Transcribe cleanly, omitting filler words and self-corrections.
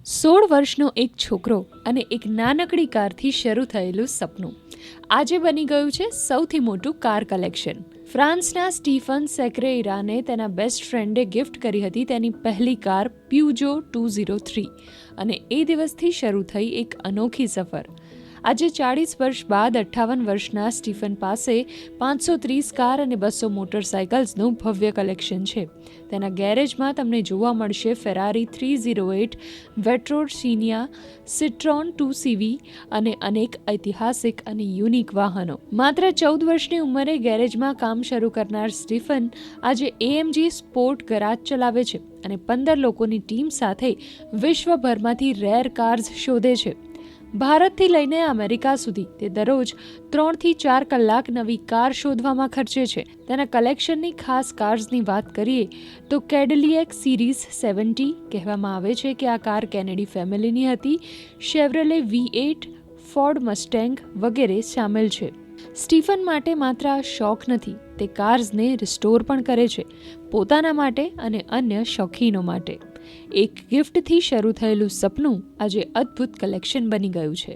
16 વર્ષનો એક છોકરો અને એક નાનકડી કારથી શરૂ થયેલું સપનું આજે બની ગયું છે સૌથી મોટું કાર કલેક્શન. ફ્રાન્સના સ્ટીફન સેક્રેઇરાને તેના બેસ્ટ ફ્રેન્ડે ગિફ્ટ કરી હતી તેની પહેલી કાર પ્યુજો 203 અને એ દિવસથી શરૂ થઈ એક અનોખી સફર. આજે 40 વર્ષ બાદ 58 વર્ષના સ્ટીફન પાસે 530 કાર અને 200 મોટરસાયકલ્સનું ભવ્ય કલેક્શન છે. તેના ગેરેજમાં તમને જોવા મળશે ફેરારી 308, વેટ્રોસિનિયા, સિટ્રોન 2CV અને અનેક ઐતિહાસિક અને યુનિક વાહનો. માત્ર 14 વર્ષની ઉંમરે ગેરેજમાં કામ શરૂ કરનાર સ્ટીફન આજે AMG સ્પોર્ટ ગરાજ ચલાવે છે અને 15 લોકોની ટીમ સાથે વિશ્વભરમાંથી રેર કાર્સ શોધે છે. ભારતથી લઈને અમેરિકા સુધી તે દરરોજ 3 થી 4 કલાક નવી કાર શોધવામાં ખર્ચે છે. તેના કલેક્શનની ખાસ કાર્સની વાત કરીએ તો કેડિલિયક સિરીઝ 70 કહેવામાં આવે છે કે આ કાર કેનેડી ફેમિલીની હતી. શેવરલે V8, ફોર્ડ મસ્ટેંગ વગેરે સામેલ છે. સ્ટીફન માટે માત્ર આ શોખ નથી, તે કાર્સને રિસ્ટોર પણ કરે છે, પોતાના માટે અને અન્ય શોખીનો માટે. એક ગિફ્ટથી શરૂ થયેલું સપનું આજે અદ્ભુત કલેક્શન બની ગયું છે.